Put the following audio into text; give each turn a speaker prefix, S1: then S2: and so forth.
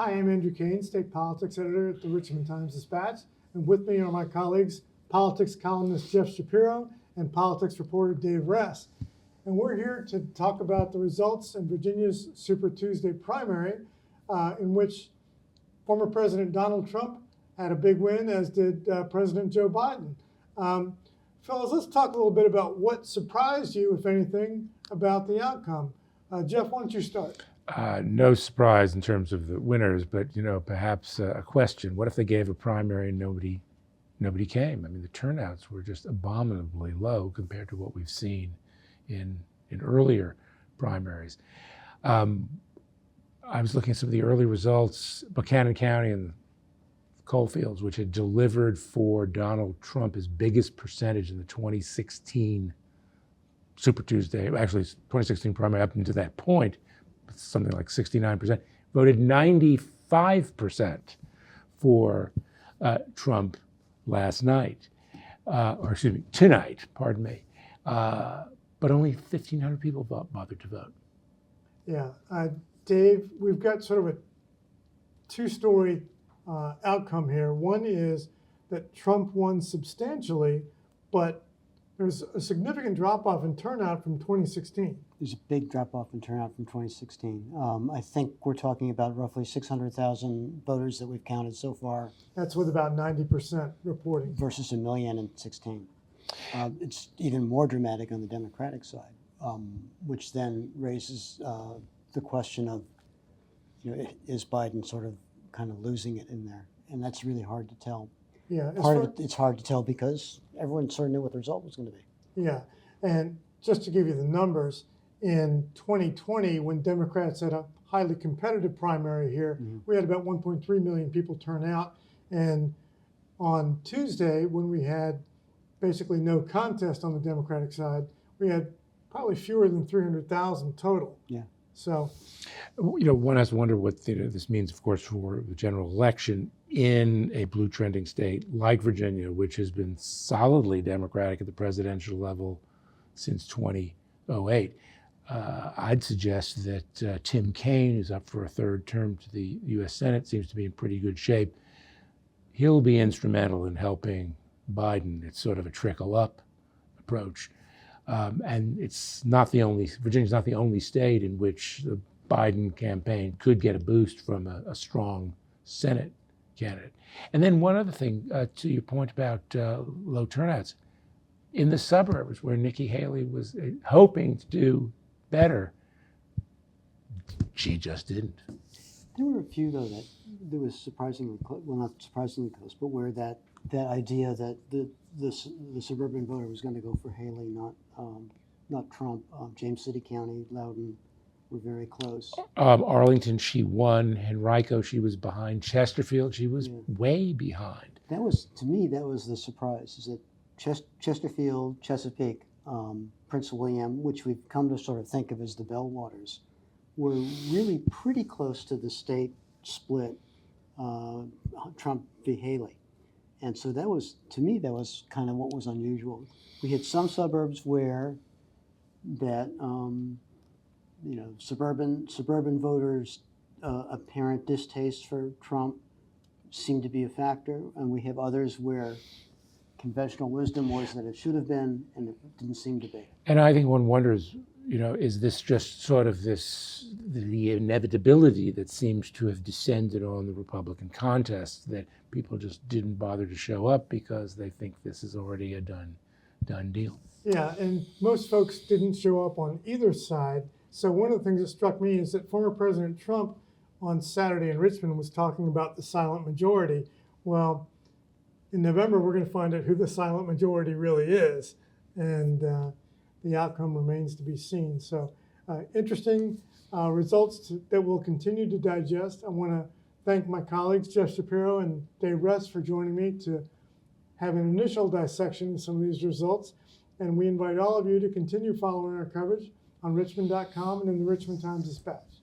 S1: Hi, I'm Andrew Cain, State Politics Editor at the Richmond Times-Dispatch, and with me are my colleagues, politics columnist Jeff Schapiro and politics reporter Dave Rees. And we're here to talk about the results in Virginia's Super Tuesday primary, in which former President Donald Trump had a big win, as did President Joe Biden. Fellas, let's talk a little bit about what surprised you, if anything, about the outcome. Jeff, why don't you start?
S2: No surprise in terms of the winners, but perhaps a question: what if they gave a primary and nobody came? I mean, the turnouts were just abominably low compared to what we've seen in earlier primaries. I was looking at some of the early results. Buchanan County and Coalfields, which had delivered for Donald Trump his biggest percentage in the 2016 Super Tuesday, actually 2016 primary up until that point, something like 69%, voted 95% for Trump last night, or excuse me, tonight, pardon me. But only 1,500 people bothered to vote.
S1: Yeah, Dave, we've got sort of a two-story outcome here. One is that Trump won substantially, but there's a significant drop-off in turnout from 2016.
S3: There's a big drop-off in turnout from 2016. I think we're talking about roughly 600,000 voters that we've counted so far.
S1: That's with about 90% reporting.
S3: Versus 1 million in 16. It's even more dramatic on the Democratic side, which then raises the question of, is Biden sort of kind of losing it in there? And that's really hard to tell.
S1: Yeah,
S3: It's hard to tell because everyone sort of knew what the result was going to be.
S1: Yeah, and just to give you the numbers, in 2020, when Democrats had a highly competitive primary here, we had about 1.3 million people turn out. And on Tuesday, when we had basically no contest on the Democratic side, we had probably fewer than 300,000 total.
S3: Yeah.
S1: So,
S2: one has to wonder what this means, of course, for the general election in a blue trending state like Virginia, which has been solidly Democratic at the presidential level since 2008. I'd suggest that Tim Kaine, who's up for a third term to the U.S. Senate, seems to be in pretty good shape. He'll be instrumental in helping Biden. It's sort of a trickle-up approach. And Virginia's not the only state in which the Biden campaign could get a boost from a strong Senate candidate. And then one other thing, to your point about low turnouts, in the suburbs where Nikki Haley was hoping to do better, she just didn't.
S3: There were a few, though, that there was surprisingly close, well, not surprisingly close, but where that idea that the suburban voter was going to go for Haley, not Trump. James City County, Loudoun were very close.
S2: Arlington, she won. Henrico, she was behind. Chesterfield, she was way behind.
S3: That was, to me, that was the surprise, is that Chesterfield, Chesapeake, Prince William, which we've come to sort of think of as the bellwethers, were really pretty close to the state split, Trump v. Haley. And so that was, to me, that was kind of what was unusual. We had some suburbs where that, suburban voters' apparent distaste for Trump seemed to be a factor, and we have others where conventional wisdom was that it should have been, and it didn't seem to be.
S2: And I think one wonders, is this just sort of the inevitability that seems to have descended on the Republican contest, that people just didn't bother to show up because they think this is already a done deal?
S1: yeah, and most folks didn't show up on either side. So one of the things that struck me is that former President Trump on Saturday in Richmond was talking about the silent majority. Well, in November, we're going to find out who the silent majority really is. And the outcome remains to be seen. So interesting results that we'll continue to digest. I want to thank my colleagues, Jeff Schapiro and Dave Rees, for joining me to have an initial dissection of some of these results. And we invite all of you to continue following our coverage on richmond.com and in the Richmond Times-Dispatch.